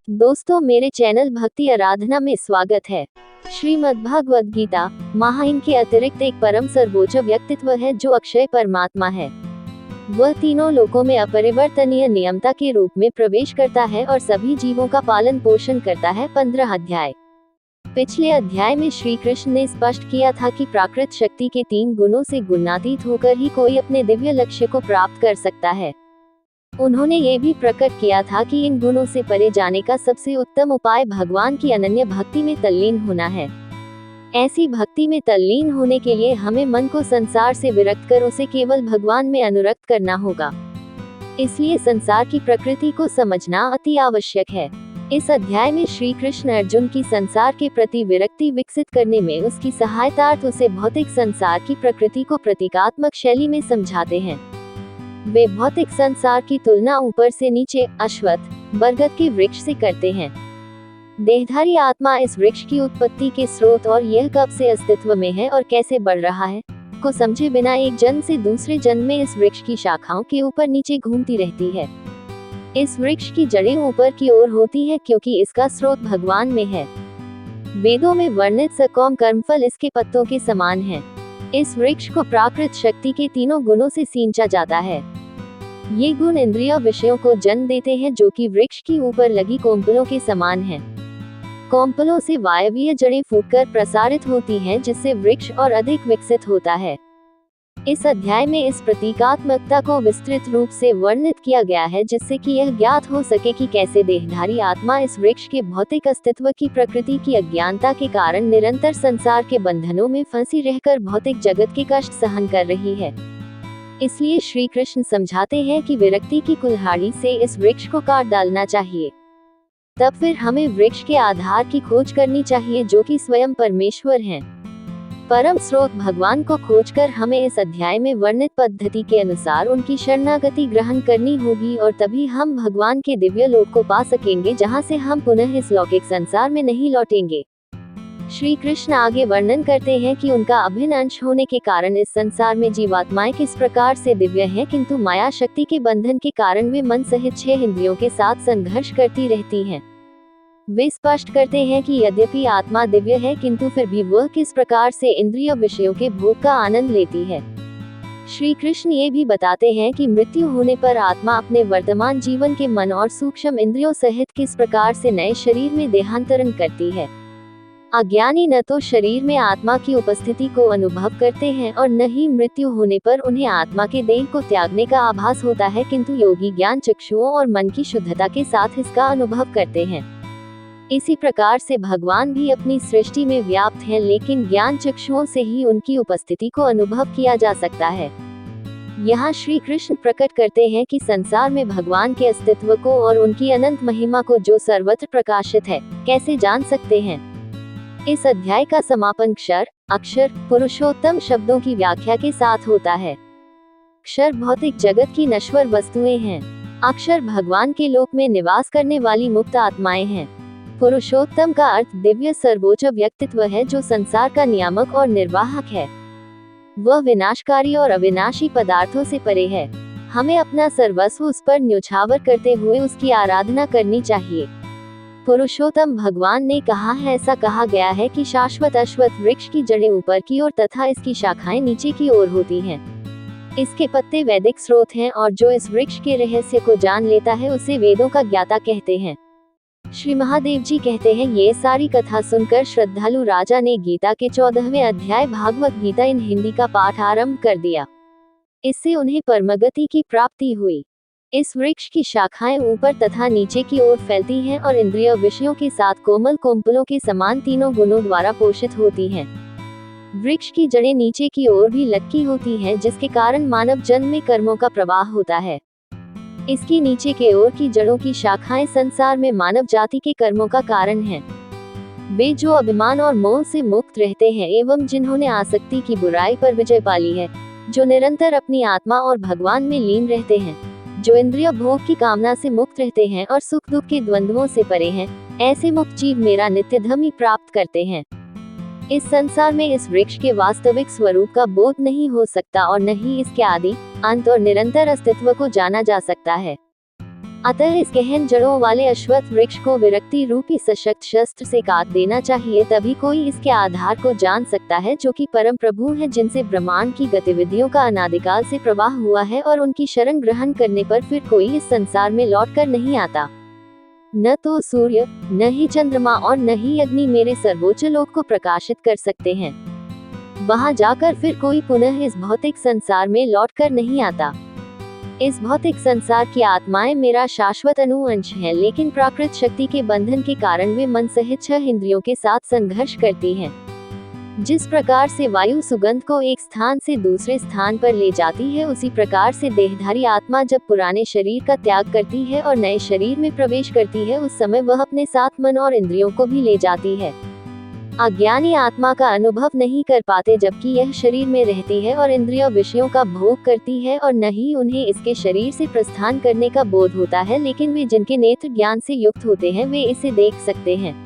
दोस्तों, मेरे चैनल भक्ति आराधना में स्वागत है। श्रीमद्भागवत गीता महाइन के अतिरिक्त एक परम सर्वोच्च व्यक्तित्व है जो अक्षय परमात्मा है। वह तीनों लोकों में अपरिवर्तनीय नियमता के रूप में प्रवेश करता है और सभी जीवों का पालन पोषण करता है। 15 अध्याय। पिछले अध्याय में श्री कृष्ण ने स्पष्ट किया था कि प्राकृत शक्ति के 3 गुणों से गुणातीत होकर ही कोई अपने दिव्य लक्ष्य को प्राप्त कर सकता है। उन्होंने ये भी प्रकट किया था कि इन गुणों से परे जाने का सबसे उत्तम उपाय भगवान की अनन्य भक्ति में तल्लीन होना है। ऐसी भक्ति में तल्लीन होने के लिए हमें मन को संसार से विरक्त कर उसे केवल भगवान में अनुरक्त करना होगा। इसलिए संसार की प्रकृति को समझना अति आवश्यक है। इस अध्याय में श्री कृष्ण अर्जुन की संसार के प्रति विरक्ति विकसित करने में उसकी सहायतार्थ उसे भौतिक संसार की प्रकृति को प्रतीकात्मक शैली में समझाते हैं। वे भौतिक संसार की तुलना ऊपर से नीचे अश्वत्थ, बरगद के वृक्ष से करते हैं। देहधारी आत्मा इस वृक्ष की उत्पत्ति के स्रोत और यह कब से अस्तित्व में है और कैसे बढ़ रहा है को समझे बिना एक जन्म से दूसरे जन्म में इस वृक्ष की शाखाओं के ऊपर नीचे घूमती रहती है। इस वृक्ष की जड़ें ऊपर की ओर होती है क्योंकि इसका स्रोत भगवान में है। वेदों में वर्णित सकौम कर्मफल इसके पत्तों के समान है। इस वृक्ष को प्राकृत शक्ति के तीनों गुणों से सींचा जाता है। ये गुण इंद्रिय विषयों को जन्म देते हैं जो कि वृक्ष की ऊपर लगी कोम्पलों के समान हैं। कोम्पलों से वायवीय जड़ें फूटकर प्रसारित होती हैं जिससे वृक्ष और अधिक विकसित होता है। इस अध्याय में इस प्रतीकात्मकता को विस्तृत रूप से वर्णित किया गया है जिससे कि यह ज्ञात हो सके कि कैसे देहधारी आत्मा इस वृक्ष के भौतिक अस्तित्व की प्रकृति की अज्ञानता के कारण निरंतर संसार के बंधनों में फंसी रहकर भौतिक जगत के कष्ट सहन कर रही है। इसलिए श्री कृष्ण समझाते हैं कि विरक्ति की कुल्हाड़ी से इस वृक्ष को काट डालना चाहिए। तब फिर हमें वृक्ष के आधार की खोज करनी चाहिए जो कि स्वयं परमेश्वर हैं। परम स्रोत भगवान को खोजकर हमें इस अध्याय में वर्णित पद्धति के अनुसार उनकी शरणागति ग्रहण करनी होगी और तभी हम भगवान के दिव्य लोक को पा सकेंगे जहां से हम पुनः इस लौकिक संसार में नहीं लौटेंगे। श्री कृष्ण आगे वर्णन करते हैं कि उनका अभिन्न अंश होने के कारण इस संसार में जीवात्माएं किस प्रकार से दिव्य हैं, किंतु माया शक्ति के बंधन के कारण वे मन सहित 6 इंद्रियों के साथ संघर्ष करती रहती हैं। वे स्पष्ट करते हैं कि यद्यपि आत्मा दिव्य है किंतु फिर भी वह किस प्रकार से इंद्रिय विषयों के भोग का आनंद लेती है। श्री कृष्ण ये भी बताते हैं कि मृत्यु होने पर आत्मा अपने वर्तमान जीवन के मन और सूक्ष्म इंद्रियों सहित किस प्रकार से नए शरीर में देहांतरण करती है। अज्ञानी न तो शरीर में आत्मा की उपस्थिति को अनुभव करते हैं और न ही मृत्यु होने पर उन्हें आत्मा के देह को त्यागने का आभास होता है, किंतु योगी ज्ञान चक्षुओं और मन की शुद्धता के साथ इसका अनुभव करते हैं। इसी प्रकार से भगवान भी अपनी सृष्टि में व्याप्त हैं, लेकिन ज्ञान चक्षुओं से ही उनकी उपस्थिति को अनुभव किया जा सकता है। यहाँ श्री कृष्ण प्रकट करते हैं कि संसार में भगवान के अस्तित्व को और उनकी अनंत महिमा को जो सर्वत्र प्रकाशित है कैसे जान सकते हैं। इस अध्याय का समापन अक्षर पुरुषोत्तम शब्दों की व्याख्या के साथ होता है। अक्षर भौतिक जगत की नश्वर वस्तुएं हैं। अक्षर भगवान के लोक में निवास करने वाली मुक्त आत्माएं हैं। पुरुषोत्तम का अर्थ दिव्य सर्वोच्च व्यक्तित्व है जो संसार का नियामक और निर्वाहक है। वह विनाशकारी और अविनाशी पदार्थों से परे है। हमें अपना सर्वस्व उस पर न्योछावर करते हुए उसकी आराधना करनी चाहिए। पुरुषोत्तम भगवान ने कहा है, ऐसा कहा गया है कि शाश्वत अश्वत्थ वृक्ष की जड़ें ऊपर की ओर तथा इसकी शाखाएं नीचे की ओर होती हैं। इसके पत्ते वैदिक स्रोत हैं और जो इस वृक्ष के रहस्य को जान लेता है उसे वेदों का ज्ञाता कहते हैं। श्री महादेव जी कहते हैं, ये सारी कथा सुनकर श्रद्धालु राजा ने गीता के 14वें अध्याय भागवत गीता इन हिंदी का पाठ आरंभ कर दिया। इससे उन्हें परमगति की प्राप्ति हुई। इस वृक्ष की शाखाएं ऊपर तथा नीचे की ओर फैलती हैं और इंद्रिय विषयों के साथ कोमल कोम्पलों के समान तीनों गुणों द्वारा पोषित होती हैं। वृक्ष की जड़ें नीचे की ओर भी लटकी होती हैं जिसके कारण मानव जन्म में कर्मों का प्रवाह होता है। इसकी नीचे के ओर की जड़ों की शाखाएं संसार में मानव जाति के कर्मों का कारण हैं। वे जो अभिमान और मोह से मुक्त रहते हैं एवं जिन्होंने आसक्ति की बुराई पर विजय पाली है, जो निरंतर अपनी आत्मा और भगवान में लीन रहते हैं, जो इंद्रिय भोग की कामना से मुक्त रहते हैं और सुख दुख के द्वंद्वों से परे हैं, ऐसे मुक्त जीव मेरा नित्य धर्म ही प्राप्त करते हैं। इस संसार में इस वृक्ष के वास्तविक स्वरूप का बोध नहीं हो सकता और न ही इसके आदि अंत और निरंतर अस्तित्व को जाना जा सकता है। अतः इस गहन जड़ों वाले अश्वत्थ वृक्ष को विरक्ति रूपी सशक्त शस्त्र से काट देना चाहिए, तभी कोई इसके आधार को जान सकता है, जो कि परम प्रभु है, जिनसे ब्रह्मांड की गतिविधियों का अनादिकाल से प्रवाह हुआ है, और उनकी शरण ग्रहण करने पर फिर कोई इस संसार में लौट कर नहीं आता। न तो सूर्य, न ही चंद्रमा और न ही अग्नि मेरे सर्वोच्च लोक को प्रकाशित कर सकते हैं। वहां जाकर फिर कोई पुनः इस भौतिक संसार में लौट कर नहीं आता। इस भौतिक संसार की आत्माएं मेरा शाश्वत अनुअंश हैं, लेकिन प्राकृत शक्ति के बंधन के कारण वे मन सहित 6 इंद्रियों के साथ संघर्ष करती हैं। जिस प्रकार से वायु सुगंध को एक स्थान से दूसरे स्थान पर ले जाती है, उसी प्रकार से देहधारी आत्मा जब पुराने शरीर का त्याग करती है और नए शरीर में प्रवेश करती है, उस समय वह अपने साथ मन और इंद्रियों को भी ले जाती है। अज्ञानी आत्मा का अनुभव नहीं कर पाते, जबकि यह शरीर में रहती है और इंद्रिय विषयों का भोग करती है, और न ही उन्हें इसके शरीर से प्रस्थान करने का बोध होता है, लेकिन वे जिनके नेत्र ज्ञान से युक्त होते हैं वे इसे देख सकते हैं।